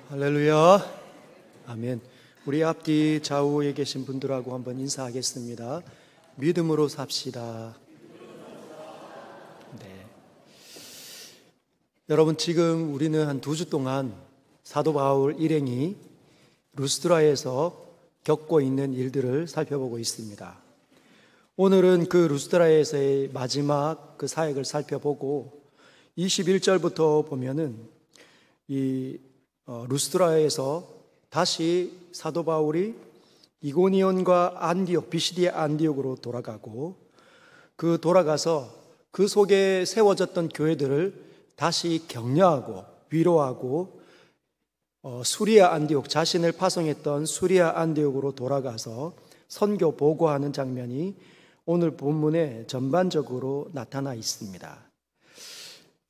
할렐루야. 아멘. 우리 앞뒤 좌우에 계신 분들하고 한번 인사하겠습니다. 믿음으로 삽시다. 네. 여러분, 지금 우리는 한 2주 동안 사도 바울 일행이 루스드라에서 겪고 있는 일들을 살펴보고 있습니다. 오늘은 그 루스드라에서의 마지막 그 사역을 살펴보고 21절부터 보면은 이 루스드라에서 다시 사도 바울이 이고니온과 안디옥, 비시디아 안디옥으로 돌아가고 그 돌아가서 그 속에 세워졌던 교회들을 다시 격려하고 위로하고 수리아 안디옥, 자신을 파송했던 수리아 안디옥으로 돌아가서 선교 보고하는 장면이 오늘 본문에 전반적으로 나타나 있습니다.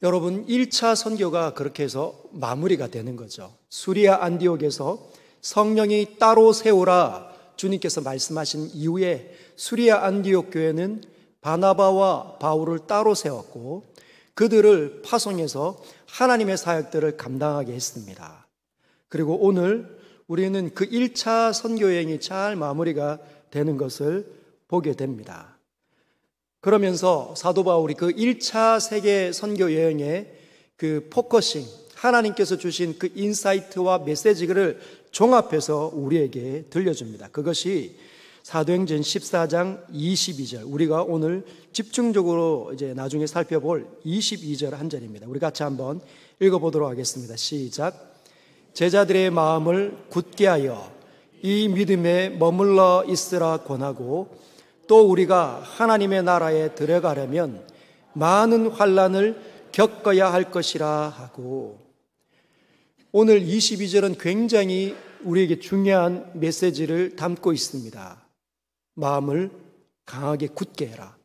여러분, 1차 선교가 그렇게 해서 마무리가 되는 거죠. 수리아 안디옥에서 성령이 따로 세우라 주님께서 말씀하신 이후에 수리아 안디옥 교회는 바나바와 바울을 따로 세웠고 그들을 파송해서 하나님의 사역들을 감당하게 했습니다. 그리고 오늘 우리는 그 1차 선교 여행이 잘 마무리가 되는 것을 보게 됩니다. 그러면서 사도 바울이 그 1차 세계 선교 여행의 그 포커싱, 하나님께서 주신 그 인사이트와 메시지를 종합해서 우리에게 들려줍니다. 그것이 사도행전 14장 22절, 우리가 오늘 집중적으로 이제 나중에 살펴볼 22절 한 절입니다. 우리 같이 한번 읽어보도록 하겠습니다. 시작. 제자들의 마음을 굳게 하여 이 믿음에 머물러 있으라 권하고 또 우리가 하나님의 나라에 들어가려면 많은 환난을 겪어야 할 것이라 하고, 오늘 22절은 굉장히 우리에게 중요한 메시지를 담고 있습니다. 마음을 강하게 굳게 해라.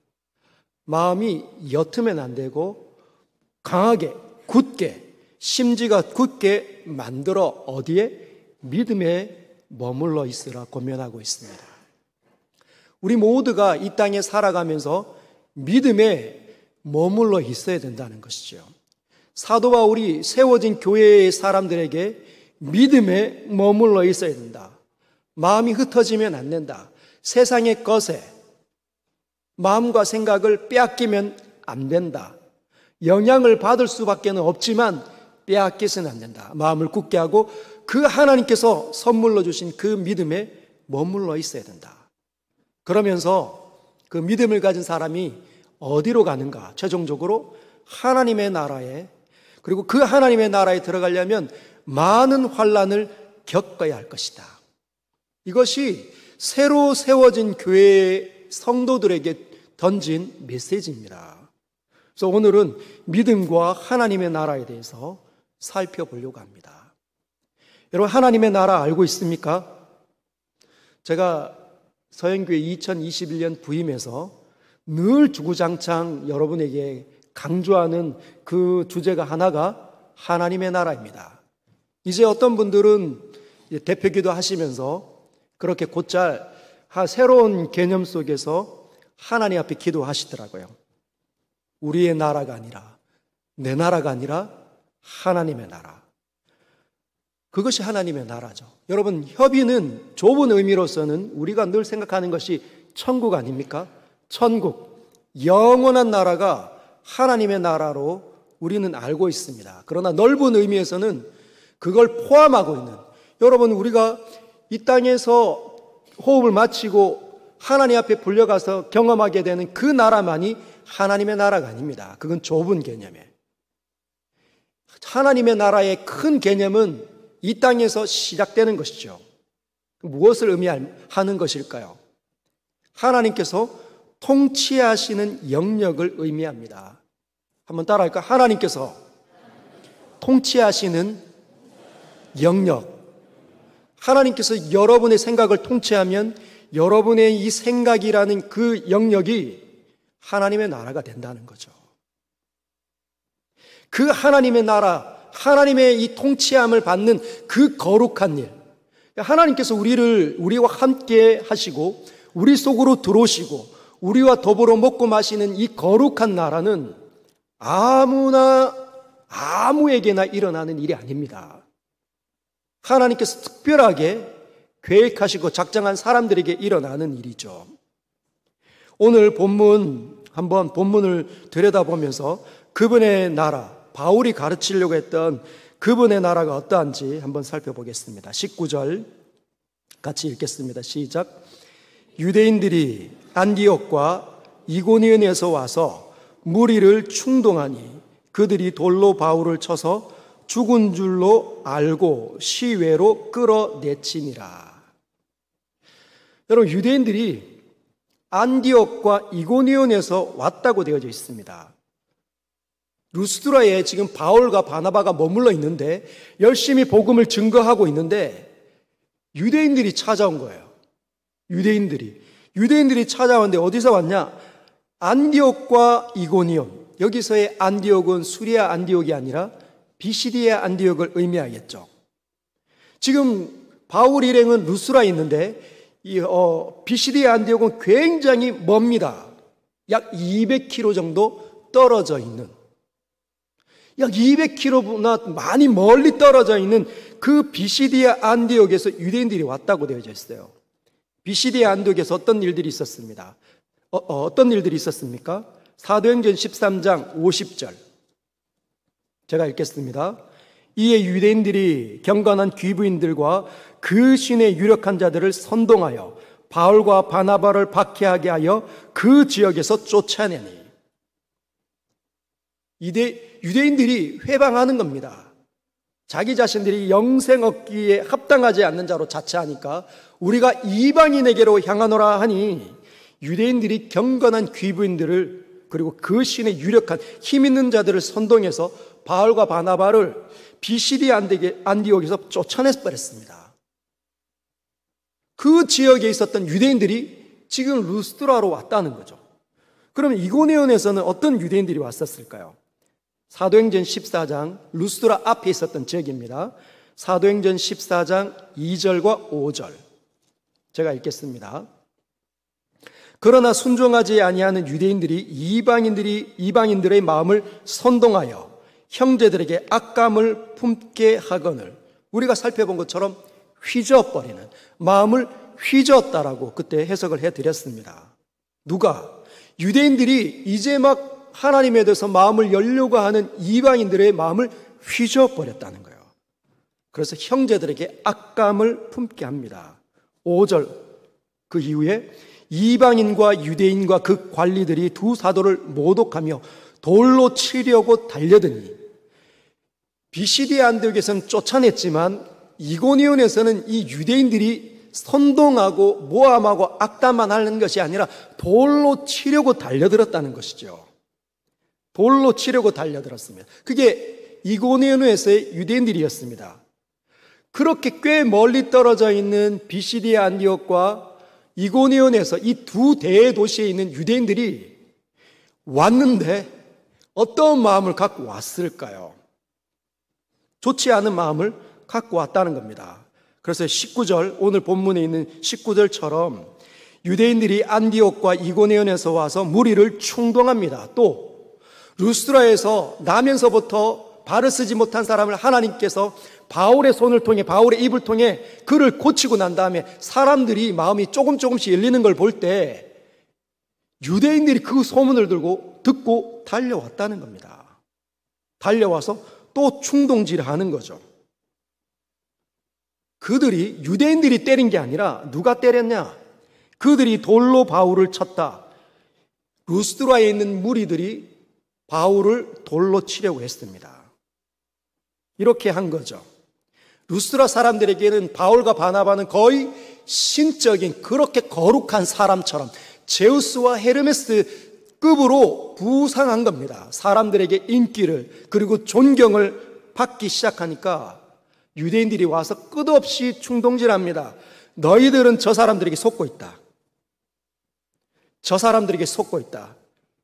마음이 옅으면 안 되고 강하게 굳게, 심지가 굳게 만들어 어디에? 믿음에 머물러 있으라 권면하고 있습니다. 우리 모두가 이 땅에 살아가면서 믿음에 머물러 있어야 된다는 것이죠. 사도 바울이 세워진 교회의 사람들에게 믿음에 머물러 있어야 된다. 마음이 흩어지면 안 된다. 세상의 것에 마음과 생각을 빼앗기면 안 된다. 영향을 받을 수밖에 없지만 빼앗기서는 안 된다. 마음을 굳게 하고 그 하나님께서 선물로 주신 그 믿음에 머물러 있어야 된다. 그러면서 그 믿음을 가진 사람이 어디로 가는가? 최종적으로 하나님의 나라에, 그리고 그 하나님의 나라에 들어가려면 많은 환난을 겪어야 할 것이다. 이것이 새로 세워진 교회의 성도들에게 던진 메시지입니다. 그래서 오늘은 믿음과 하나님의 나라에 대해서 살펴보려고 합니다. 여러분, 하나님의 나라 알고 있습니까? 제가 서영교회 2021년 부임에서 늘 주구장창 여러분에게 강조하는 그 주제가 하나가 하나님의 나라입니다. 이제 어떤 분들은 대표기도 하시면서 그렇게 곧잘 새로운 개념 속에서 하나님 앞에 기도하시더라고요. 우리의 나라가 아니라, 내 나라가 아니라 하나님의 나라. 그것이 하나님의 나라죠. 여러분, 협의는 좁은 의미로서는 우리가 늘 생각하는 것이 천국 아닙니까? 천국, 영원한 나라가 하나님의 나라로 우리는 알고 있습니다. 그러나 넓은 의미에서는 그걸 포함하고 있는, 여러분, 우리가 이 땅에서 호흡을 마치고 하나님 앞에 불려가서 경험하게 되는 그 나라만이 하나님의 나라가 아닙니다. 그건 좁은 개념이에요. 하나님의 나라의 큰 개념은 이 땅에서 시작되는 것이죠. 무엇을 의미하는 것일까요? 하나님께서 통치하시는 영역을 의미합니다. 한번 따라할까요? 하나님께서 통치하시는 영역. 하나님께서 여러분의 생각을 통치하면 여러분의 이 생각이라는 그 영역이 하나님의 나라가 된다는 거죠. 그 하나님의 나라, 하나님의 이 통치함을 받는 그 거룩한 일, 하나님께서 우리와 함께 하시고 우리 속으로 들어오시고 우리와 더불어 먹고 마시는 이 거룩한 나라는 아무에게나 일어나는 일이 아닙니다. 하나님께서 특별하게 계획하시고 작정한 사람들에게 일어나는 일이죠. 오늘 한번 본문을 들여다보면서 그분의 나라, 바울이 가르치려고 했던 그분의 나라가 어떠한지 한번 살펴보겠습니다. 19절 같이 읽겠습니다. 시작. 유대인들이 안디옥과 이고니온에서 와서 무리를 충동하니 그들이 돌로 바울을 쳐서 죽은 줄로 알고 시외로 끌어내치니라. 여러분, 유대인들이 안디옥과 이고니온에서 왔다고 되어져 있습니다. 루스드라에 지금 바울과 바나바가 머물러 있는데 열심히 복음을 증거하고 있는데 유대인들이 찾아온 거예요. 유대인들이 찾아왔는데 어디서 왔냐? 안디옥과 이고니온. 여기서의 안디옥은 수리아 안디옥이 아니라 비시디아 안디옥을 의미하겠죠. 지금 바울 일행은 루스라에 있는데 비시디아 안디옥은 굉장히 멉니다. 약 200km 정도 떨어져 있는, 약 200km나 많이 멀리 떨어져 있는 그 비시디아 안디옥에서 유대인들이 왔다고 되어져 있어요. 비시디아 안디옥에서 어떤 일들이 있었습니다. 어떤 일들이 있었습니까? 사도행전 13장 50절 제가 읽겠습니다. 이에 유대인들이 경건한 귀부인들과 그 신의 유력한 자들을 선동하여 바울과 바나바를 박해하게 하여 그 지역에서 쫓아내니. 유대인들이 회방하는 겁니다. 자기 자신들이 영생 얻기에 합당하지 않는 자로 자처하니까 우리가 이방인에게로 향하노라 하니 유대인들이 경건한 귀부인들을 그리고 그 신의 유력한 힘 있는 자들을 선동해서 바울과 바나바를 비시디아 안디옥에서 쫓아내버렸습니다. 그 지역에 있었던 유대인들이 지금 루스드라로 왔다는 거죠. 그러면 이고니온에서는 어떤 유대인들이 왔었을까요? 사도행전 14장 루스드라 앞에 있었던 지역입니다. 사도행전 14장 2절과 5절 제가 읽겠습니다. 그러나 순종하지 아니하는 유대인들이 이방인들의 마음을 선동하여 형제들에게 악감을 품게 하거늘, 우리가 살펴본 것처럼 휘저어버리는, 마음을 휘저었다라고 그때 해석을 해드렸습니다. 누가? 유대인들이 이제 막 하나님에 대해서 마음을 열려고 하는 이방인들의 마음을 휘저어버렸다는 거예요. 그래서 형제들에게 악감을 품게 합니다. 5절 그 이후에 이방인과 유대인과 그 관리들이 두 사도를 모독하며 돌로 치려고 달려드니, 비시디아 안디옥에서는 쫓아냈지만 이고니온에서는 이 유대인들이 선동하고 모함하고 악담만 하는 것이 아니라 돌로 치려고 달려들었다는 것이죠. 돌로 치려고 달려들었습니다. 그게 이고니온에서의 유대인들이었습니다. 그렇게 꽤 멀리 떨어져 있는 비시디아 안디옥과 이고니온에서 이 두 대도시에 있는 유대인들이 왔는데 어떤 마음을 갖고 왔을까요? 좋지 않은 마음을 갖고 왔다는 겁니다. 그래서 19절, 오늘 본문에 있는 19절처럼 유대인들이 안디옥과 이고니온에서 와서 무리를 충동합니다. 또 루스드라에서 나면서부터 발을 쓰지 못한 사람을 하나님께서 바울의 손을 통해, 바울의 입을 통해 그를 고치고 난 다음에 사람들이 마음이 조금씩 열리는 걸 볼 때 유대인들이 그 소문을 듣고 달려왔다는 겁니다. 달려와서 또 충동질을 하는 거죠. 유대인들이 때린 게 아니라 누가 때렸냐? 그들이 돌로 바울을 쳤다. 루스드라에 있는 무리들이 바울을 돌로 치려고 했습니다. 이렇게 한 거죠. 루스드라 사람들에게는 바울과 바나바는 거의 신적인 그렇게 거룩한 사람처럼 제우스와 헤르메스 급으로 부상한 겁니다. 사람들에게 인기를 그리고 존경을 받기 시작하니까 유대인들이 와서 끝없이 충동질합니다. 너희들은 저 사람들에게 속고 있다. 저 사람들에게 속고 있다.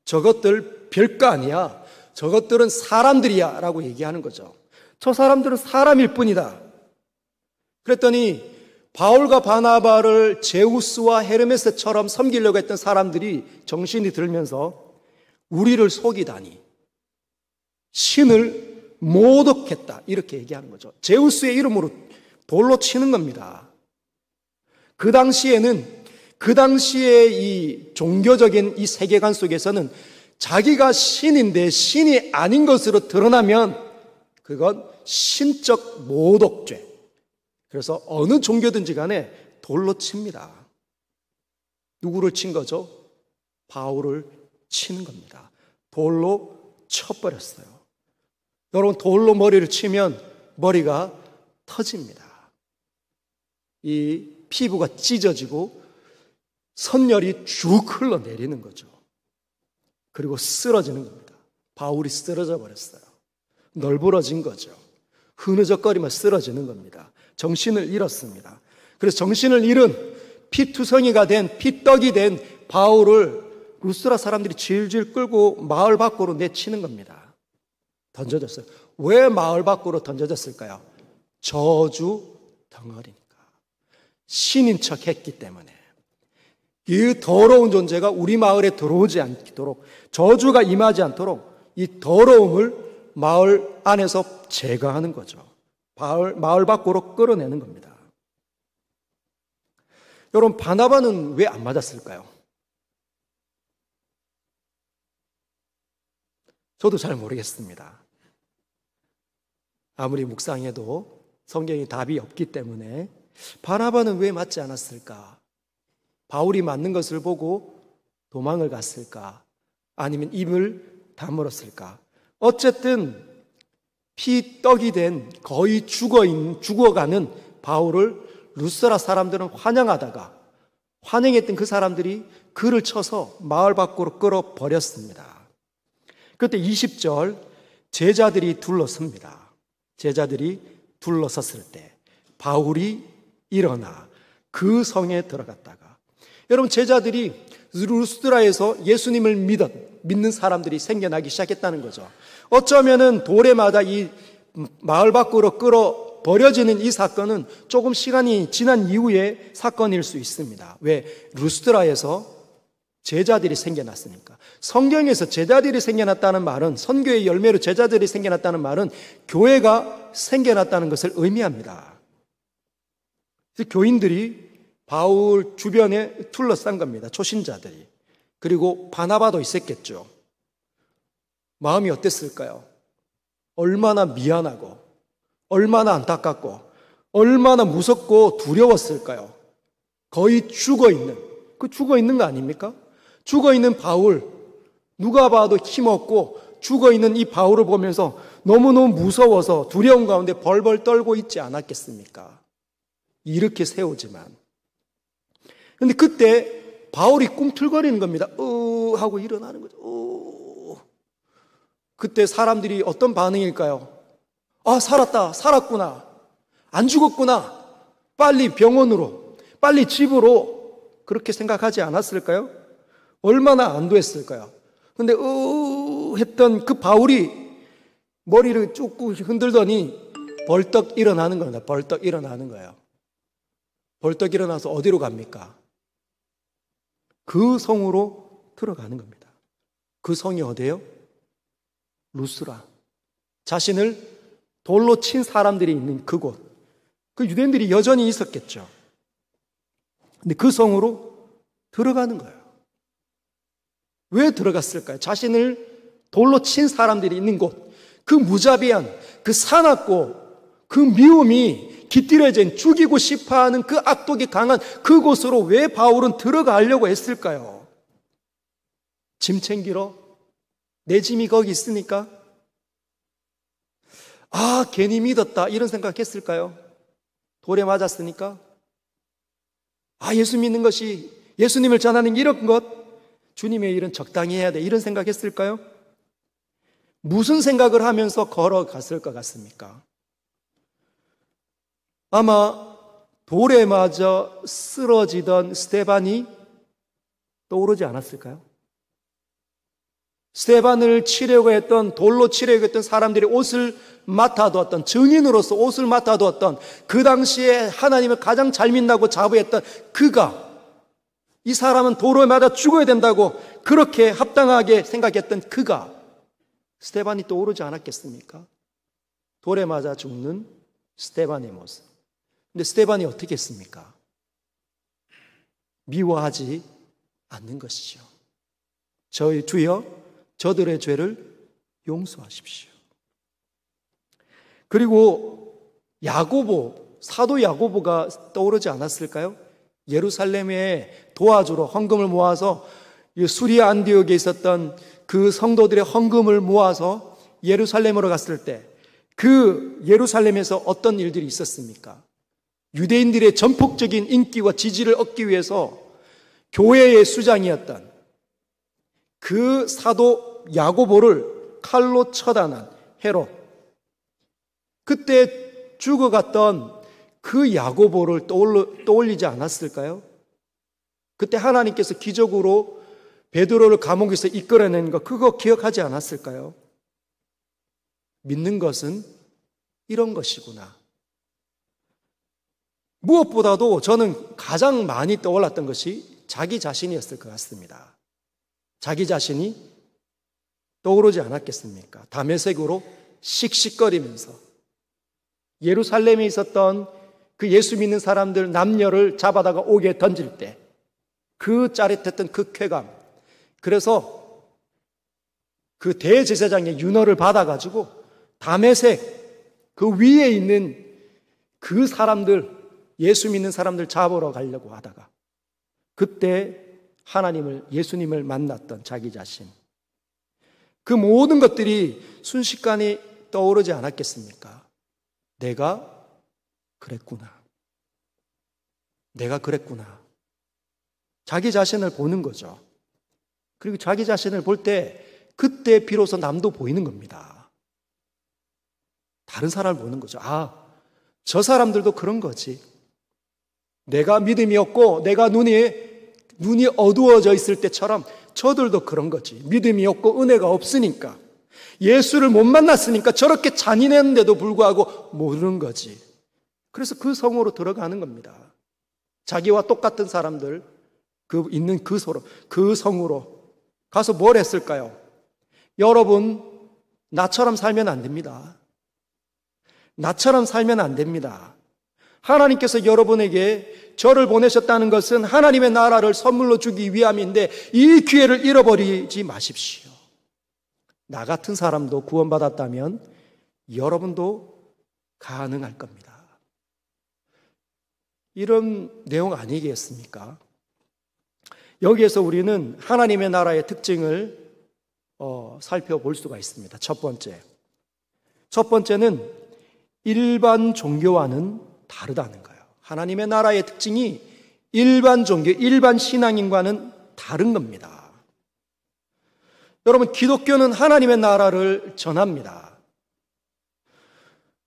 저것들 별거 아니야. 저것들은 사람들이야 라고 얘기하는 거죠. 저 사람들은 사람일 뿐이다. 그랬더니 바울과 바나바를 제우스와 헤르메스처럼 섬기려고 했던 사람들이 정신이 들면서 우리를 속이다니, 신을 모독했다, 이렇게 얘기하는 거죠. 제우스의 이름으로 돌로 치는 겁니다. 그 당시에 이 종교적인 이 세계관 속에서는 자기가 신인데 신이 아닌 것으로 드러나면 그건 신적 모독죄. 그래서 어느 종교든지 간에 돌로 칩니다. 누구를 친 거죠? 바울을 치는 겁니다. 돌로 쳐버렸어요. 여러분, 돌로 머리를 치면 머리가 터집니다. 이 피부가 찢어지고 선열이 쭉 흘러내리는 거죠. 그리고 쓰러지는 겁니다. 바울이 쓰러져 버렸어요. 널브러진 거죠. 흐느적거리며 쓰러지는 겁니다. 정신을 잃었습니다. 그래서 정신을 잃은 피투성이가 된, 피떡이 된 바울을 루스드라 사람들이 질질 끌고 마을 밖으로 내치는 겁니다. 던져졌어요. 왜 마을 밖으로 던져졌을까요? 저주 덩어리니까. 신인 척 했기 때문에. 이 더러운 존재가 우리 마을에 들어오지 않도록, 저주가 임하지 않도록 이 더러움을 마을 안에서 제거하는 거죠. 마을 밖으로 끌어내는 겁니다. 여러분, 바나바는 왜 안 맞았을까요? 저도 잘 모르겠습니다. 아무리 묵상해도 성경에 답이 없기 때문에 바나바는 왜 맞지 않았을까? 바울이 맞는 것을 보고 도망을 갔을까? 아니면 입을 다물었을까? 어쨌든 피떡이 된 거의 죽어가는 바울을 루스드라 사람들은 환영했던 그 사람들이 그를 쳐서 마을 밖으로 끌어버렸습니다. 그때 20절 제자들이 둘러섭니다. 제자들이 둘러섰을 때 바울이 일어나 그 성에 들어갔다가, 여러분, 제자들이 루스드라에서 예수님을 믿는 사람들이 생겨나기 시작했다는 거죠. 어쩌면은 돌에 맞아 이 마을 밖으로 끌어 버려지는 이 사건은 조금 시간이 지난 이후의 사건일 수 있습니다. 왜? 루스드라에서 제자들이 생겨났으니까. 성경에서 제자들이 생겨났다는 말은, 선교의 열매로 제자들이 생겨났다는 말은 교회가 생겨났다는 것을 의미합니다. 교인들이 바울 주변에 둘러싼 겁니다. 초신자들이. 그리고 바나바도 있었겠죠. 마음이 어땠을까요? 얼마나 미안하고, 얼마나 안타깝고, 얼마나 무섭고 두려웠을까요? 거의 죽어있는 거 아닙니까? 죽어있는 바울, 누가 봐도 힘없고 죽어있는 이 바울을 보면서 너무너무 무서워서 두려운 가운데 벌벌 떨고 있지 않았겠습니까? 이렇게 세우지만. 근데 그때 바울이 꿈틀거리는 겁니다. 하고 일어나는 거죠. 그때 사람들이 어떤 반응일까요? 아, 살았구나. 안 죽었구나. 빨리 병원으로, 빨리 집으로, 그렇게 생각하지 않았을까요? 얼마나 안도했을까요? 근데 했던 그 바울이 머리를 쭉 흔들더니 벌떡 일어나는 겁니다. 벌떡 일어나는 거예요. 벌떡 일어나서 어디로 갑니까? 그 성으로 들어가는 겁니다. 그 성이 어디예요? 루스라. 자신을 돌로 친 사람들이 있는 그곳. 그 유대인들이 여전히 있었겠죠. 근데 그 성으로 들어가는 거예요. 왜 들어갔을까요? 자신을 돌로 친 사람들이 있는 곳, 그 무자비한, 그 사납고 그 미움이 깃들여진, 죽이고 싶어하는 그 악독이 강한 그곳으로 왜 바울은 들어가려고 했을까요? 짐 챙기러? 내 짐이 거기 있으니까? 아, 괜히 믿었다, 이런 생각했을까요? 돌에 맞았으니까? 아, 예수 믿는 것이, 예수님을 전하는 이런 것, 주님의 일은 적당히 해야 돼, 이런 생각했을까요? 무슨 생각을 하면서 걸어갔을 것 같습니까? 아마 돌에 맞아 쓰러지던 스데반이 떠오르지 않았을까요? 스데반을 치려고 했던, 돌로 치려고 했던 사람들이 옷을 맡아두었던, 증인으로서 옷을 맡아두었던, 그 당시에 하나님을 가장 잘 믿는다고 자부했던 그가, 이 사람은 돌에 맞아 죽어야 된다고 그렇게 합당하게 생각했던 그가, 스데반이 떠오르지 않았겠습니까? 돌에 맞아 죽는 스데반의 모습. 근데 스데반이 어떻게 했습니까? 미워하지 않는 것이죠. 저희 주여 저들의 죄를 용서하십시오. 그리고 야고보, 사도 야고보가 떠오르지 않았을까요? 예루살렘에 도와주러 헌금을 모아서 수리아 안디옥에 있었던 그 성도들의 헌금을 모아서 예루살렘으로 갔을 때 그 예루살렘에서 어떤 일들이 있었습니까? 유대인들의 전폭적인 인기와 지지를 얻기 위해서 교회의 수장이었던 그 사도 야고보를 칼로 처단한 헤롯, 그때 죽어갔던 그 야고보를 떠올리지 않았을까요? 그때 하나님께서 기적으로 베드로를 감옥에서 이끌어낸 거, 그거 기억하지 않았을까요? 믿는 것은 이런 것이구나. 무엇보다도 저는 가장 많이 떠올랐던 것이 자기 자신이었을 것 같습니다. 자기 자신이 떠오르지 않았겠습니까? 다메섹으로 씩씩거리면서 예루살렘에 있었던 그 예수 믿는 사람들 남녀를 잡아다가 옥에 던질 때 그 짜릿했던 그 쾌감, 그래서 그 대제사장의 윤허를 받아가지고 다메섹 그 위에 있는 그 사람들, 예수 믿는 사람들 잡으러 가려고 하다가 그때 하나님을, 예수님을 만났던 자기 자신, 그 모든 것들이 순식간에 떠오르지 않았겠습니까? 내가 그랬구나. 내가 그랬구나. 자기 자신을 보는 거죠. 그리고 자기 자신을 볼 때 그때 비로소 남도 보이는 겁니다. 다른 사람을 보는 거죠. 아, 저 사람들도 그런 거지. 내가 믿음이 없고 내가 눈이 어두워져 있을 때처럼 저들도 그런 거지. 믿음이 없고 은혜가 없으니까, 예수를 못 만났으니까 저렇게 잔인했는데도 불구하고 모르는 거지. 그래서 그 성으로 들어가는 겁니다. 자기와 똑같은 사람들 있는 그 성으로 가서 뭘 했을까요? 여러분, 나처럼 살면 안 됩니다. 나처럼 살면 안 됩니다. 하나님께서 여러분에게 저를 보내셨다는 것은 하나님의 나라를 선물로 주기 위함인데 이 기회를 잃어버리지 마십시오. 나 같은 사람도 구원받았다면 여러분도 가능할 겁니다. 이런 내용 아니겠습니까? 여기에서 우리는 하나님의 나라의 특징을 살펴볼 수가 있습니다. 첫 번째는 일반 종교와는 다르다는 거예요. 하나님의 나라의 특징이 일반 종교, 일반 신앙인과는 다른 겁니다. 여러분, 기독교는 하나님의 나라를 전합니다.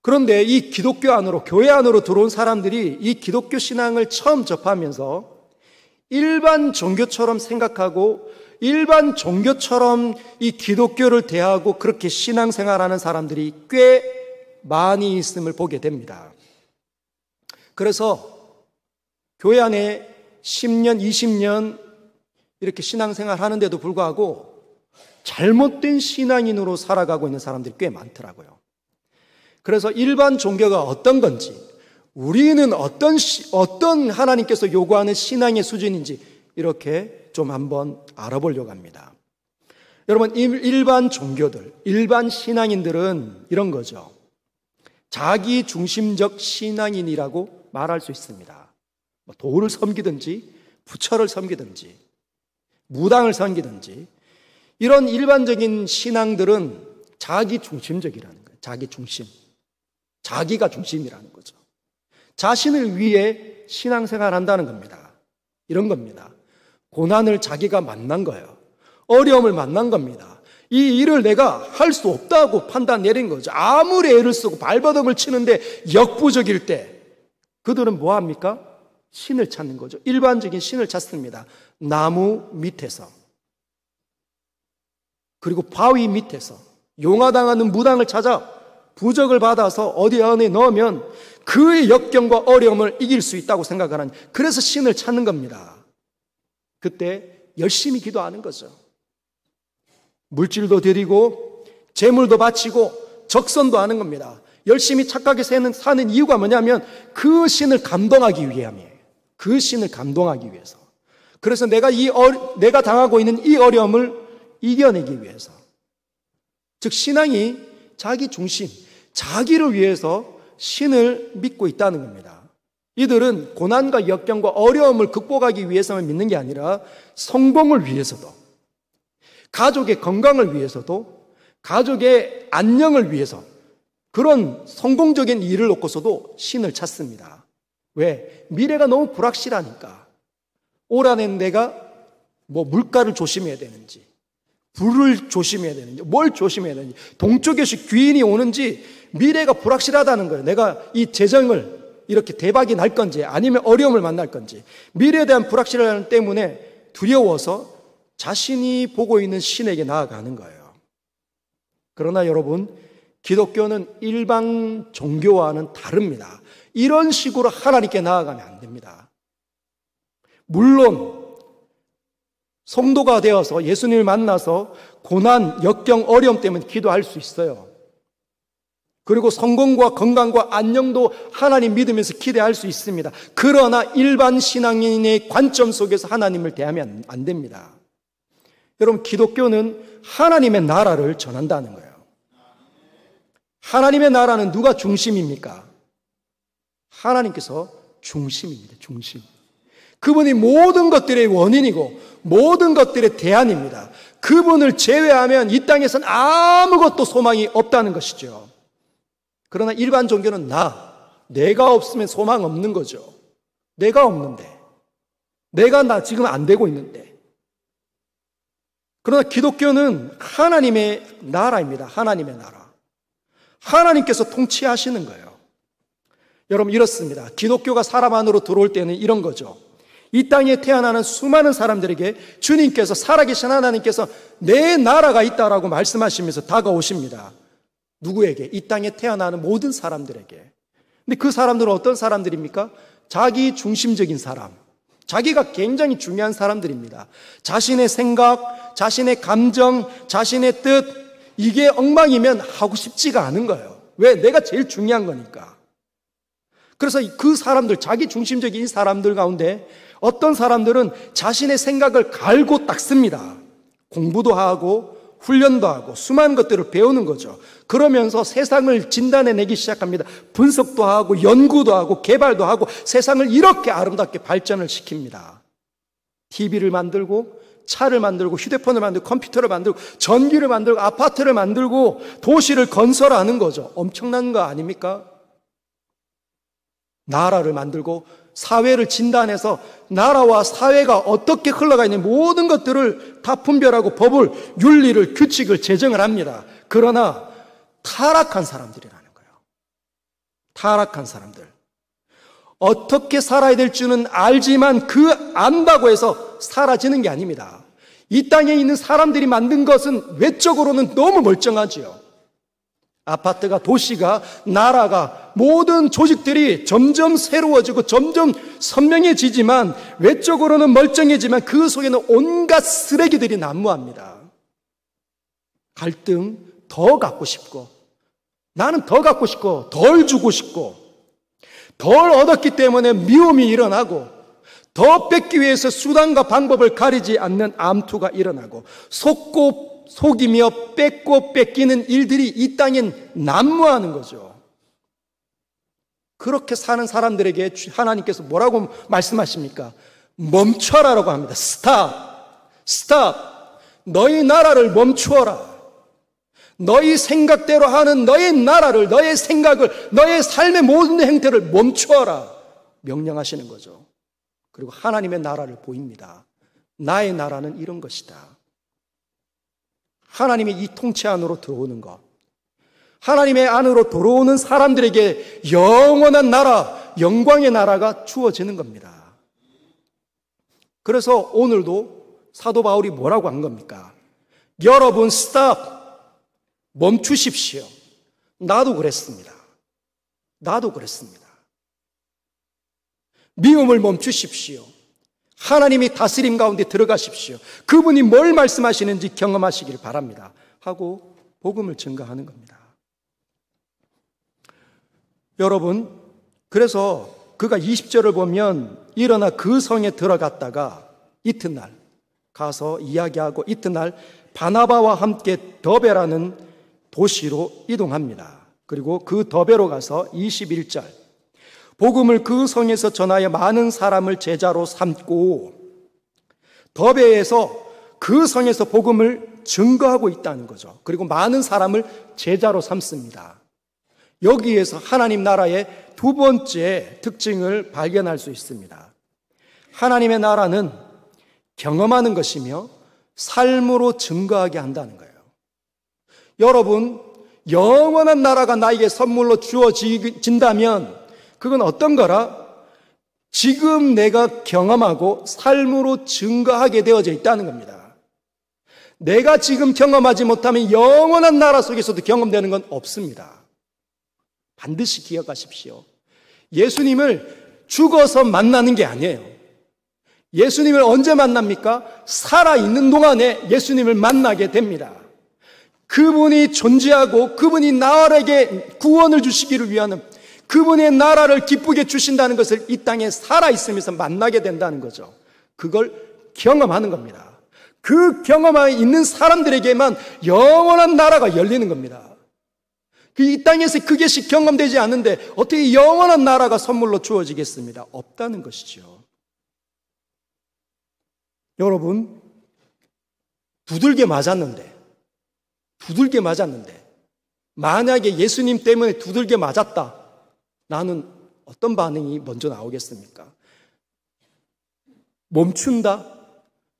그런데 이 기독교 안으로, 교회 안으로 들어온 사람들이 이 기독교 신앙을 처음 접하면서 일반 종교처럼 생각하고 일반 종교처럼 이 기독교를 대하고 그렇게 신앙생활하는 사람들이 꽤 많이 있음을 보게 됩니다. 그래서 교회 안에 10년, 20년 이렇게 신앙생활 하는데도 불구하고 잘못된 신앙인으로 살아가고 있는 사람들이 꽤 많더라고요. 그래서 일반 종교가 어떤 건지, 우리는 어떤 하나님께서 요구하는 신앙의 수준인지 이렇게 좀 한번 알아보려고 합니다. 여러분, 일반 종교들, 일반 신앙인들은 이런 거죠. 자기 중심적 신앙인이라고 말할 수 있습니다. 도를 섬기든지 부처를 섬기든지 무당을 섬기든지 이런 일반적인 신앙들은 자기 중심적이라는 거예요. 자기 중심. 자기가 중심이라는 거죠. 자신을 위해 신앙생활 한다는 겁니다. 이런 겁니다. 고난을 자기가 만난 거예요. 어려움을 만난 겁니다. 이 일을 내가 할 수 없다고 판단 내린 거죠. 아무리 애를 쓰고 발버둥을 치는데 역부족일 때 그들은 뭐 합니까? 신을 찾는 거죠. 일반적인 신을 찾습니다. 나무 밑에서, 그리고 바위 밑에서 용화당하는 무당을 찾아 부적을 받아서 어디 안에 넣으면 그의 역경과 어려움을 이길 수 있다고 생각하는, 그래서 신을 찾는 겁니다. 그때 열심히 기도하는 거죠. 물질도 드리고 재물도 바치고 적선도 하는 겁니다. 열심히 착하게 사는 이유가 뭐냐면 그 신을 감동하기 위함이에요. 그 신을 감동하기 위해서. 그래서 내가 당하고 있는 이 어려움을 이겨내기 위해서. 즉 신앙이 자기 중심, 자기를 위해서 신을 믿고 있다는 겁니다. 이들은 고난과 역경과 어려움을 극복하기 위해서만 믿는 게 아니라 성공을 위해서도, 가족의 건강을 위해서도, 가족의 안녕을 위해서 그런 성공적인 일을 놓고서도 신을 찾습니다. 왜? 미래가 너무 불확실하니까. 올 한해는 내가 물가를 조심해야 되는지, 불을 조심해야 되는지, 뭘 조심해야 되는지, 동쪽에서 귀인이 오는지 미래가 불확실하다는 거예요. 내가 이 재정을 이렇게 대박이 날 건지 아니면 어려움을 만날 건지 미래에 대한 불확실함 때문에 두려워서 자신이 보고 있는 신에게 나아가는 거예요. 그러나 여러분, 기독교는 일반 종교와는 다릅니다. 이런 식으로 하나님께 나아가면 안 됩니다. 물론 성도가 되어서 예수님을 만나서 고난, 역경, 어려움 때문에 기도할 수 있어요. 그리고 성공과 건강과 안녕도 하나님 믿으면서 기대할 수 있습니다. 그러나 일반 신앙인의 관점 속에서 하나님을 대하면 안 됩니다. 여러분, 기독교는 하나님의 나라를 전한다는 거예요. 하나님의 나라는 누가 중심입니까? 하나님께서 중심입니다. 중심. 그분이 모든 것들의 원인이고 모든 것들의 대안입니다. 그분을 제외하면 이 땅에선 아무것도 소망이 없다는 것이죠. 그러나 일반 종교는 내가 없으면 소망 없는 거죠. 내가 없는데, 나 지금 안 되고 있는데. 그러나 기독교는 하나님의 나라입니다. 하나님의 나라. 하나님께서 통치하시는 거예요. 여러분, 이렇습니다. 기독교가 사람 안으로 들어올 때는 이런 거죠. 이 땅에 태어나는 수많은 사람들에게 주님께서, 살아계신 하나님께서 내 나라가 있다라고 말씀하시면서 다가오십니다. 누구에게? 이 땅에 태어나는 모든 사람들에게. 근데 그 사람들은 어떤 사람들입니까? 자기 중심적인 사람, 자기가 굉장히 중요한 사람들입니다. 자신의 생각, 자신의 감정, 자신의 뜻, 이게 엉망이면 하고 싶지가 않은 거예요. 왜? 내가 제일 중요한 거니까. 그래서 그 사람들, 자기 중심적인 사람들 가운데 어떤 사람들은 자신의 생각을 갈고 닦습니다. 공부도 하고 훈련도 하고 수많은 것들을 배우는 거죠. 그러면서 세상을 진단해내기 시작합니다. 분석도 하고 연구도 하고 개발도 하고 세상을 이렇게 아름답게 발전을 시킵니다. TV를 만들고 차를 만들고 휴대폰을 만들고 컴퓨터를 만들고 전기를 만들고 아파트를 만들고 도시를 건설하는 거죠. 엄청난 거 아닙니까? 나라를 만들고 사회를 진단해서 나라와 사회가 어떻게 흘러가 있는 모든 것들을 다 분별하고 법을, 윤리를, 규칙을 제정을 합니다. 그러나 타락한 사람들이라는 거예요. 타락한 사람들. 어떻게 살아야 될 줄은 알지만 그 안다고 해서 사라지는 게 아닙니다. 이 땅에 있는 사람들이 만든 것은 외적으로는 너무 멀쩡하지요. 아파트가, 도시가, 나라가, 모든 조직들이 점점 새로워지고 점점 선명해지지만 외적으로는 멀쩡해지만 그 속에는 온갖 쓰레기들이 난무합니다. 갈등, 더 갖고 싶고, 나는 더 갖고 싶고, 덜 주고 싶고, 덜 얻었기 때문에 미움이 일어나고, 더 뺏기 위해서 수단과 방법을 가리지 않는 암투가 일어나고, 속이며 뺏고 뺏기는 일들이 이 땅엔 난무하는 거죠. 그렇게 사는 사람들에게 하나님께서 뭐라고 말씀하십니까? 멈춰라라고 합니다. 스탑. 너희 나라를 멈추어라. 너희 생각대로 하는 너의 나라를, 너의 생각을, 너의 삶의 모든 행태를 멈추어라 명령하시는 거죠. 그리고 하나님의 나라를 보입니다. 나의 나라는 이런 것이다. 하나님의 이 통치 안으로 들어오는 것, 하나님의 안으로 들어오는 사람들에게 영원한 나라, 영광의 나라가 주어지는 겁니다. 그래서 오늘도 사도 바울이 뭐라고 한 겁니까? 여러분 스탑, 멈추십시오. 나도 그랬습니다. 미움을 멈추십시오. 하나님이 다스림 가운데 들어가십시오. 그분이 뭘 말씀하시는지 경험하시길 바랍니다. 하고 복음을 증거하는 겁니다. 여러분, 그래서 그가 20절을 보면 일어나 그 성에 들어갔다가 이튿날 가서 이야기하고 이튿날 바나바와 함께 더베라는 도시로 이동합니다. 그리고 그 더베로 가서 21절 복음을 그 성에서 전하여 많은 사람을 제자로 삼고 더베에서 그 성에서 복음을 증거하고 있다는 거죠. 그리고 많은 사람을 제자로 삼습니다. 여기에서 하나님 나라의 두 번째 특징을 발견할 수 있습니다. 하나님의 나라는 경험하는 것이며 삶으로 증거하게 한다는 거예요. 여러분, 영원한 나라가 나에게 선물로 주어진다면 그건 어떤 거라? 지금 내가 경험하고 삶으로 증거하게 되어져 있다는 겁니다. 내가 지금 경험하지 못하면 영원한 나라 속에서도 경험되는 건 없습니다. 반드시 기억하십시오. 예수님을 죽어서 만나는 게 아니에요. 예수님을 언제 만납니까? 살아있는 동안에 예수님을 만나게 됩니다. 그분이 존재하고 그분이 나에게 구원을 주시기를 위하는 그분의 나라를 기쁘게 주신다는 것을 이 땅에 살아있으면서 만나게 된다는 거죠. 그걸 경험하는 겁니다. 그 경험에 있는 사람들에게만 영원한 나라가 열리는 겁니다. 이 땅에서 그것이 경험되지 않는데 어떻게 영원한 나라가 선물로 주어지겠습니다? 없다는 것이죠. 여러분, 두들겨 맞았는데 만약에 예수님 때문에 두들겨 맞았다. 나는 어떤 반응이 먼저 나오겠습니까? 멈춘다?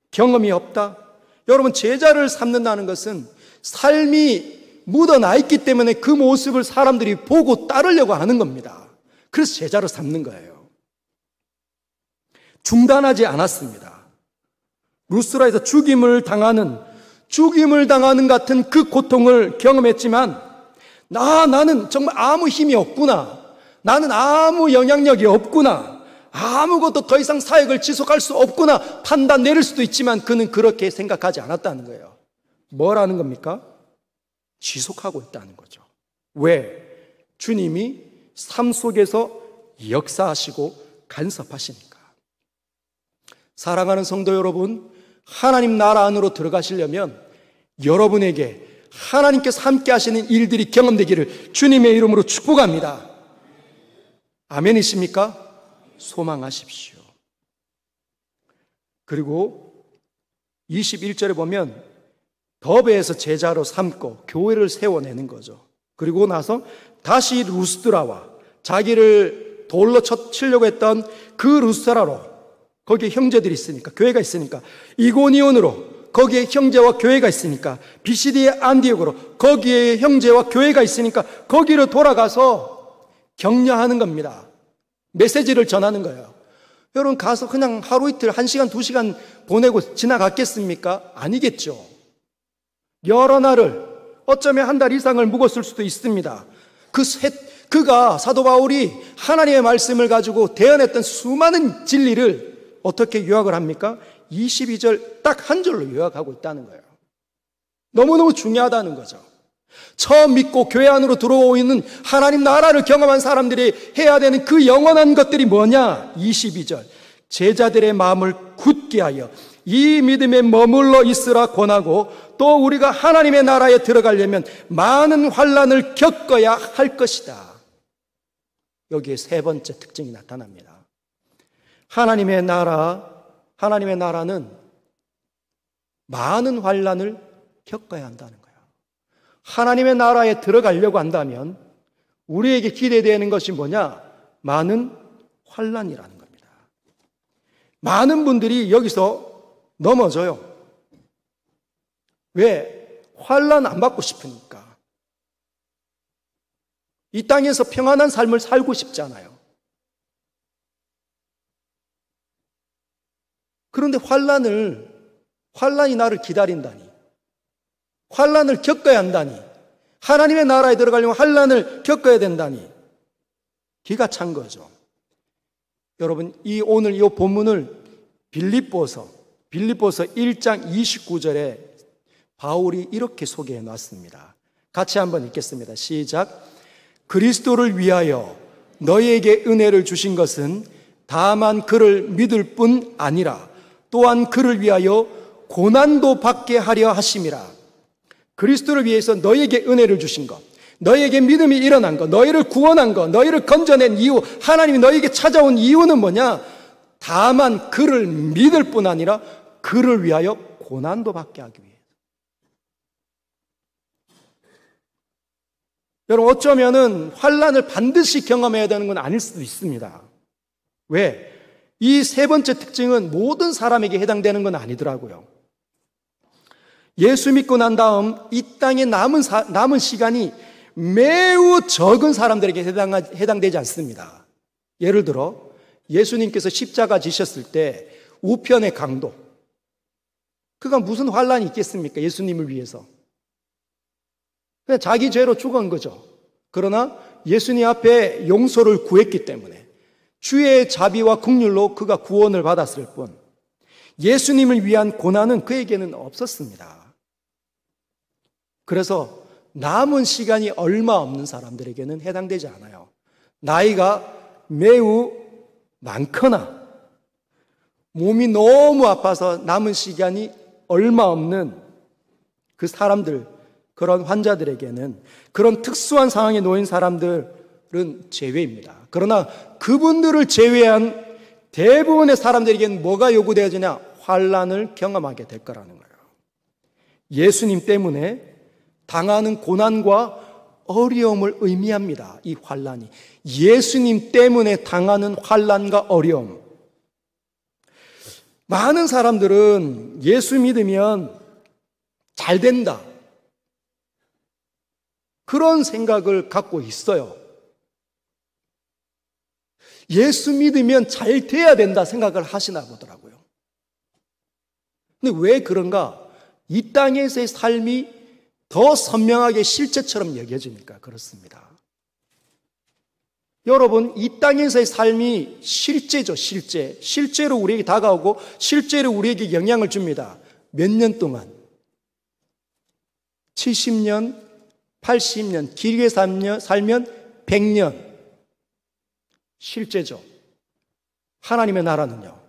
경험이 없다? 여러분, 제자를 삼는다는 것은 삶이 묻어나 있기 때문에 그 모습을 사람들이 보고 따르려고 하는 겁니다. 그래서 제자를 삼는 거예요. 중단하지 않았습니다. 루스라에서 죽임을 당하는 같은 그 고통을 경험했지만 나는 정말 아무 힘이 없구나. 나는 아무 영향력이 없구나. 아무것도 더 이상 사역을 지속할 수 없구나. 판단 내릴 수도 있지만 그는 그렇게 생각하지 않았다는 거예요. 뭐라는 겁니까? 지속하고 있다는 거죠. 왜? 주님이 삶 속에서 역사하시고 간섭하시니까. 사랑하는 성도 여러분, 하나님 나라 안으로 들어가시려면 여러분에게 하나님께서 함께 하시는 일들이 경험되기를 주님의 이름으로 축복합니다. 아멘이십니까? 소망하십시오. 그리고 21절에 보면 더베에서 제자로 삼고 교회를 세워내는 거죠. 그리고 나서 다시 루스드라와 자기를 돌로 치려고 했던 그 루스드라로 거기에 형제들이 있으니까, 교회가 있으니까, 이고니온으로 거기에 형제와 교회가 있으니까, 비시디의 안디옥으로 거기에 형제와 교회가 있으니까 거기로 돌아가서 격려하는 겁니다. 메시지를 전하는 거예요. 여러분, 가서 그냥 하루 이틀 1시간 2시간 보내고 지나갔겠습니까? 아니겠죠. 여러 날을, 어쩌면 한 달 이상을 묵었을 수도 있습니다. 그가, 사도 바울이 하나님의 말씀을 가지고 대언했던 수많은 진리를 어떻게 요약을 합니까? 22절 딱 한 절로 요약하고 있다는 거예요. 너무너무 중요하다는 거죠. 처음 믿고 교회 안으로 들어오고 있는 하나님 나라를 경험한 사람들이 해야 되는 그 영원한 것들이 뭐냐? 22절 제자들의 마음을 굳게 하여 이 믿음에 머물러 있으라 권하고, 또 우리가 하나님의 나라에 들어가려면 많은 환난을 겪어야 할 것이다. 여기에 세 번째 특징이 나타납니다. 하나님의 나라는 많은 환난을 겪어야 한다는 거예요. 하나님의 나라에 들어가려고 한다면 우리에게 기대되는 것이 뭐냐? 많은 환난이라는 겁니다. 많은 분들이 여기서 넘어져요. 왜? 환난 안 받고 싶으니까. 이 땅에서 평안한 삶을 살고 싶잖아요. 그런데 환난이 나를 기다린다니, 환난을 겪어야 한다니, 하나님의 나라에 들어가려면 환난을 겪어야 된다니, 기가 찬 거죠. 여러분, 오늘 이 본문을 빌립보서 1장 29절에 바울이 이렇게 소개해 놨습니다. 같이 한번 읽겠습니다. 시작. 그리스도를 위하여 너희에게 은혜를 주신 것은 다만 그를 믿을 뿐 아니라 또한 그를 위하여 고난도 받게 하려 하심이라. 그리스도를 위해서 너희에게 은혜를 주신 것, 너희에게 믿음이 일어난 것, 너희를 구원한 것, 너희를 건져낸 이유, 하나님이 너희에게 찾아온 이유는 뭐냐? 다만 그를 믿을 뿐 아니라 그를 위하여 고난도 받게 하기 위해. 여러분, 어쩌면은 환난을 반드시 경험해야 되는 건 아닐 수도 있습니다. 왜? 이 세 번째 특징은 모든 사람에게 해당되는 건 아니더라고요. 예수 믿고 난 다음 이 땅에 남은 시간이 매우 적은 사람들에게 해당되지 않습니다. 예를 들어 예수님께서 십자가 지셨을 때 우편의 강도, 그가 무슨 환난이 있겠습니까? 예수님을 위해서. 그냥 자기 죄로 죽은 거죠. 그러나 예수님 앞에 용서를 구했기 때문에 주의 자비와 긍휼로 그가 구원을 받았을 뿐, 예수님을 위한 고난은 그에게는 없었습니다. 그래서 남은 시간이 얼마 없는 사람들에게는 해당되지 않아요. 나이가 매우 많거나 몸이 너무 아파서 남은 시간이 얼마 없는 그 사람들, 그런 환자들에게는, 그런 특수한 상황에 놓인 사람들은 제외입니다. 그러나 그분들을 제외한 대부분의 사람들에게는 뭐가 요구되어지냐? 환난을 경험하게 될 거라는 거예요. 예수님 때문에 당하는 고난과 어려움을 의미합니다. 이 환난이. 예수님 때문에 당하는 환난과 어려움. 많은 사람들은 예수 믿으면 잘 된다, 그런 생각을 갖고 있어요. 예수 믿으면 잘 돼야 된다 생각을 하시나 보더라고요. 근데 왜 그런가? 이 땅에서의 삶이 더 선명하게 실제처럼 여겨지니까 그렇습니다. 여러분, 이 땅에서의 삶이 실제죠, 실제. 실제로 우리에게 다가오고 실제로 우리에게 영향을 줍니다. 몇 년 동안? 70년, 80년, 길게 살면 100년. 실제죠. 하나님의 나라는요,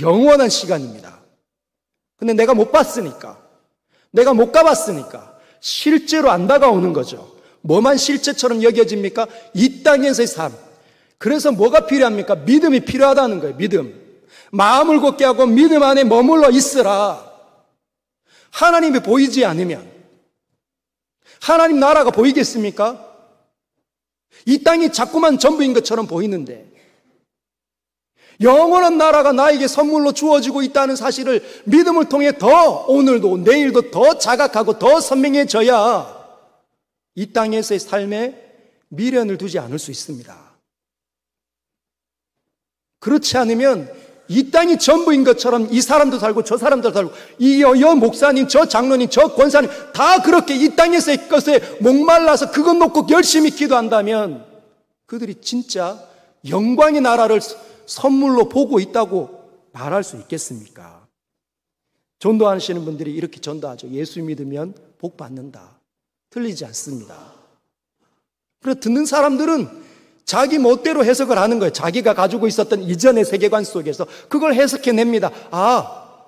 영원한 시간입니다. 근데 내가 못 봤으니까, 내가 못 가봤으니까 실제로 안 다가오는 거죠. 뭐만 실제처럼 여겨집니까? 이 땅에서의 삶. 그래서 뭐가 필요합니까? 믿음이 필요하다는 거예요. 믿음. 마음을 굳게 하고 믿음 안에 머물러 있으라. 하나님이 보이지 않으면, 하나님 나라가 보이겠습니까? 이 땅이 자꾸만 전부인 것처럼 보이는데, 영원한 나라가 나에게 선물로 주어지고 있다는 사실을 믿음을 통해 더 오늘도 내일도 더 자각하고 더 선명해져야 이 땅에서의 삶에 미련을 두지 않을 수 있습니다. 그렇지 않으면 이 땅이 전부인 것처럼 이 사람도 살고 저 사람도 살고 이 목사님, 저 장로님, 저 권사님 다 그렇게 이 땅에서의 것에 목말라서 그것 놓고 열심히 기도한다면 그들이 진짜 영광의 나라를 선물로 보고 있다고 말할 수 있겠습니까? 전도하시는 분들이 이렇게 전도하죠. 예수 믿으면 복 받는다. 틀리지 않습니다. 그래서 듣는 사람들은 자기 멋대로 해석을 하는 거예요. 자기가 가지고 있었던 이전의 세계관 속에서 그걸 해석해냅니다. 아,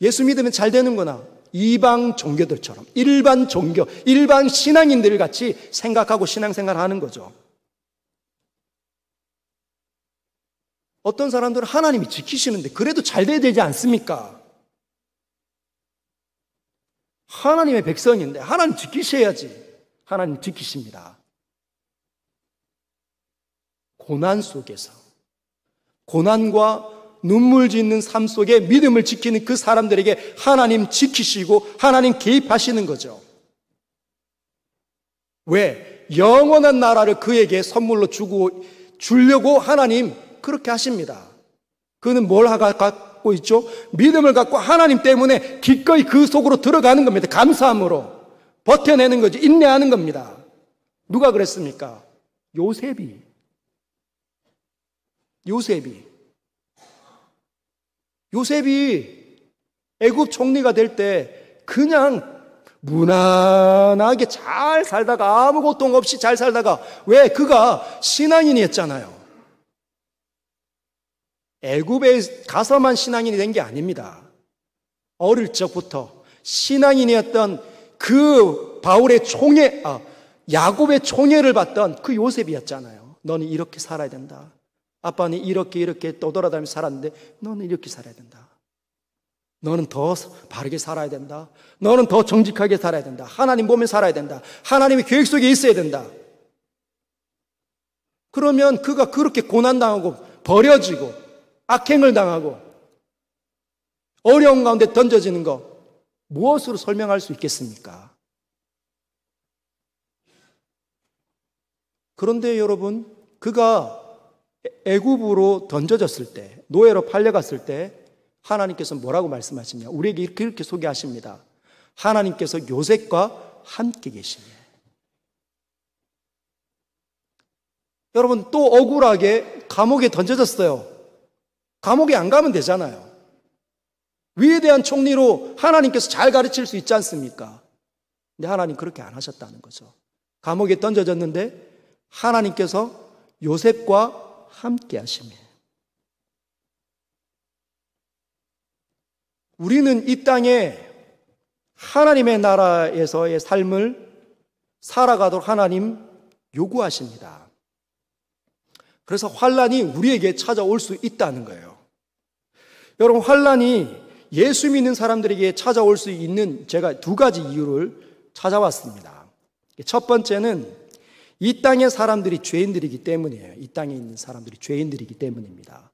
예수 믿으면 잘 되는구나. 이방 종교들처럼 일반 종교, 일반 신앙인들 같이 생각하고 신앙생활 하는 거죠. 어떤 사람들은 하나님이 지키시는데 그래도 잘 돼야 되지 않습니까? 하나님의 백성인데 하나님 지키셔야지. 하나님 지키십니다. 고난 속에서, 고난과 눈물 짓는 삶 속에 믿음을 지키는 그 사람들에게 하나님 지키시고 하나님 개입하시는 거죠. 왜? 영원한 나라를 그에게 선물로 주려고 하나님 그렇게 하십니다. 그는 뭘 갖고 있죠? 믿음을 갖고 하나님 때문에 기꺼이 그 속으로 들어가는 겁니다. 감사함으로 버텨내는 거죠. 인내하는 겁니다. 누가 그랬습니까? 요셉이 애굽 총리가 될 때 그냥 무난하게 잘 살다가 아무 고통 없이 잘 살다가 왜? 그가 신앙인이었잖아요. 애굽에 가서만 신앙인이 된 게 아닙니다. 어릴 적부터 신앙인이었던 그 바울의 야곱의 총애를 받던 그 요셉이었잖아요. 너는 이렇게 살아야 된다. 아빠는 이렇게 떠돌아다니면서 살았는데 너는 이렇게 살아야 된다. 너는 더 바르게 살아야 된다. 너는 더 정직하게 살아야 된다. 하나님 보며 살아야 된다. 하나님의 계획 속에 있어야 된다. 그러면 그가 그렇게 고난당하고 버려지고 악행을 당하고 어려운 가운데 던져지는 거 무엇으로 설명할 수 있겠습니까? 그런데 여러분, 그가 애굽으로 던져졌을 때, 노예로 팔려갔을 때 하나님께서 뭐라고 말씀하시냐? 우리에게 이렇게 소개하십니다. 하나님께서 요셉과 함께 계시네. 여러분, 또 억울하게 감옥에 던져졌어요. 감옥에 안 가면 되잖아요. 위대한 총리로 하나님께서 잘 가르칠 수 있지 않습니까? 근데 하나님 그렇게 안 하셨다는 거죠. 감옥에 던져졌는데 하나님께서 요셉과 함께 하시네. 우리는 이 땅에 하나님의 나라에서의 삶을 살아가도록 하나님 요구하십니다. 그래서 환난이 우리에게 찾아올 수 있다는 거예요. 여러분, 환난이 예수 믿는 사람들에게 찾아올 수 있는 제가 두 가지 이유를 찾아왔습니다. 첫 번째는 이 땅의 사람들이 죄인들이기 때문이에요. 이 땅에 있는 사람들이 죄인들이기 때문입니다.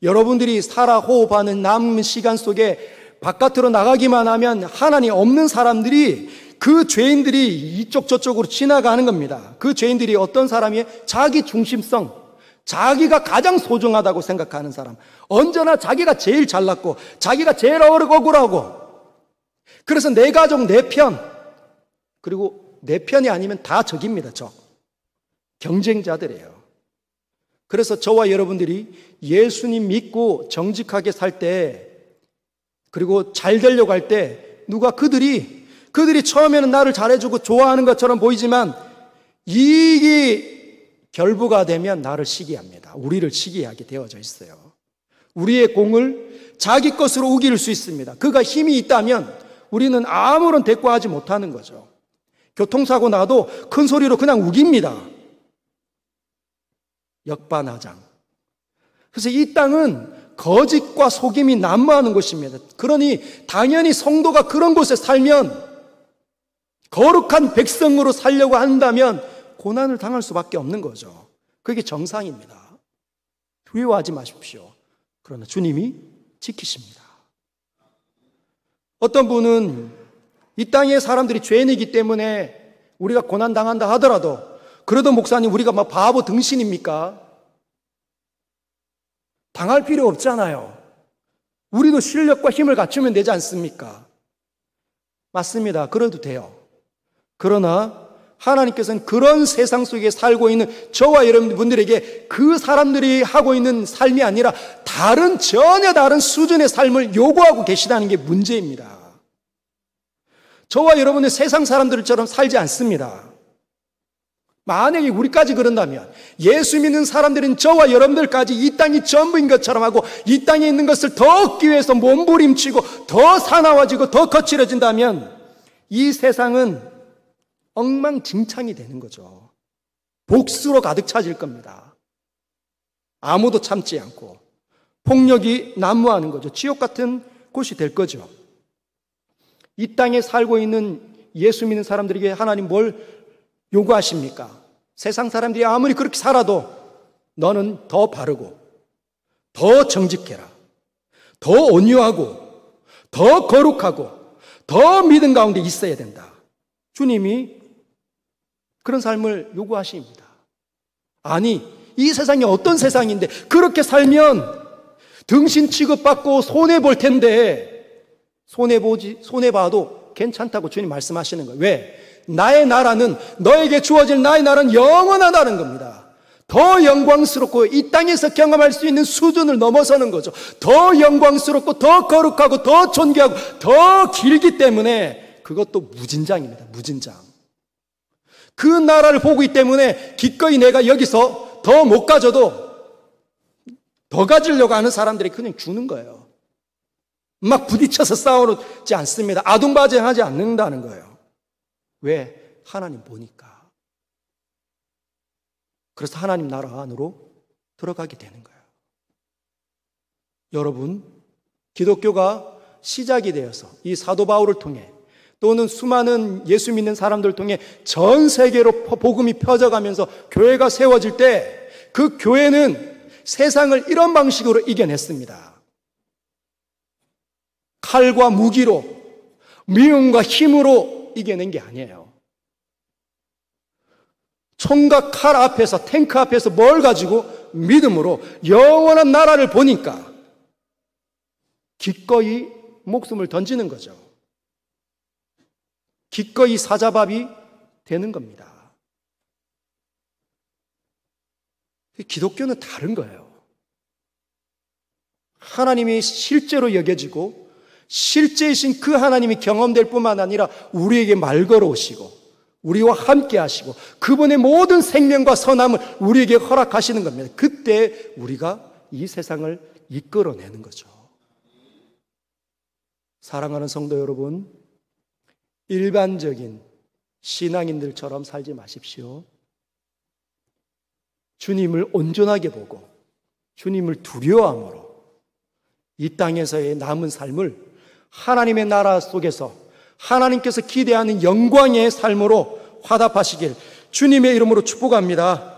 여러분들이 살아 호흡하는 남은 시간 속에 바깥으로 나가기만 하면 하나님 없는 사람들이 그 죄인들이 이쪽 저쪽으로 지나가는 겁니다. 그 죄인들이 어떤 사람이에요? 자기 중심성, 자기가 가장 소중하다고 생각하는 사람, 언제나 자기가 제일 잘났고 자기가 제일 억울하고, 그래서 내 가족 내 편, 그리고 내 편이 아니면 다 적입니다. 적, 경쟁자들이에요. 그래서 저와 여러분들이 예수님 믿고 정직하게 살 때, 그리고 잘 되려고 할 때 누가 그들이 처음에는 나를 잘해주고 좋아하는 것처럼 보이지만 이게 결부가 되면 나를 시기합니다. 우리를 시기하게 되어져 있어요. 우리의 공을 자기 것으로 우길 수 있습니다. 그가 힘이 있다면 우리는 아무런 대꾸하지 못하는 거죠. 교통사고 나도 큰 소리로 그냥 우깁니다. 역반하장. 그래서 이 땅은 거짓과 속임이 난무하는 곳입니다. 그러니 당연히 성도가 그런 곳에 살면, 거룩한 백성으로 살려고 한다면 고난을 당할 수밖에 없는 거죠. 그게 정상입니다. 두려워하지 마십시오. 그러나 주님이 지키십니다. 어떤 분은 이 땅의 사람들이 죄인이기 때문에 우리가 고난당한다 하더라도, 그래도 목사님 우리가 막 바보 등신입니까? 당할 필요 없잖아요. 우리도 실력과 힘을 갖추면 되지 않습니까? 맞습니다. 그래도 돼요. 그러나 하나님께서는 그런 세상 속에 살고 있는 저와 여러분들에게 그 사람들이 하고 있는 삶이 아니라 전혀 다른 수준의 삶을 요구하고 계시다는 게 문제입니다. 저와 여러분은 세상 사람들처럼 살지 않습니다. 만약에 우리까지 그런다면 예수 믿는 사람들은 저와 여러분들까지 이 땅이 전부인 것처럼 하고 이 땅에 있는 것을 더 얻기 위해서 몸부림치고 더 사나워지고 더 거칠어진다면 이 세상은 엉망진창이 되는 거죠. 복수로 가득 차질 겁니다. 아무도 참지 않고 폭력이 난무하는 거죠. 지옥 같은 곳이 될 거죠. 이 땅에 살고 있는 예수 믿는 사람들에게 하나님 뭘 요구하십니까? 세상 사람들이 아무리 그렇게 살아도 너는 더 바르고 더 정직해라, 더 온유하고 더 거룩하고 더 믿음 가운데 있어야 된다. 주님이 그런 삶을 요구하십니다. 아니, 이 세상이 어떤 세상인데 그렇게 살면 등신 취급받고 손해볼 텐데 손해봐도 괜찮다고 주님 말씀하시는 거예요. 왜? 나의 나라는, 너에게 주어질 나의 나라는 영원하다는 겁니다. 더 영광스럽고 이 땅에서 경험할 수 있는 수준을 넘어서는 거죠. 더 영광스럽고 더 거룩하고 더 존귀하고 더 길기 때문에 그것도 무진장입니다. 무진장. 그 나라를 보고 있기 때문에 기꺼이 내가 여기서 더 못 가져도 더 가지려고 하는 사람들이 그냥 주는 거예요. 막 부딪혀서 싸우지 않습니다. 아둥바둥하지 않는다는 거예요. 왜? 하나님 보니까. 그래서 하나님 나라 안으로 들어가게 되는 거예요. 여러분, 기독교가 시작이 되어서 이 사도 바울을 통해 또는 수많은 예수 믿는 사람들을 통해 전 세계로 복음이 펴져가면서 교회가 세워질 때 그 교회는 세상을 이런 방식으로 이겨냈습니다. 칼과 무기로, 미움과 힘으로 이겨낸 게 아니에요. 총과 칼 앞에서, 탱크 앞에서 뭘 가지고 믿음으로 영원한 나라를 보니까 기꺼이 목숨을 던지는 거죠. 기꺼이 사자밥이 되는 겁니다. 기독교는 다른 거예요. 하나님이 실제로 여겨지고 실제이신 그 하나님이 경험될 뿐만 아니라 우리에게 말 걸어오시고 우리와 함께 하시고 그분의 모든 생명과 선함을 우리에게 허락하시는 겁니다. 그때 우리가 이 세상을 이끌어내는 거죠. 사랑하는 성도 여러분, 일반적인 신앙인들처럼 살지 마십시오. 주님을 온전하게 보고 주님을 두려워함으로 이 땅에서의 남은 삶을 하나님의 나라 속에서 하나님께서 기대하는 영광의 삶으로 화답하시길 주님의 이름으로 축복합니다.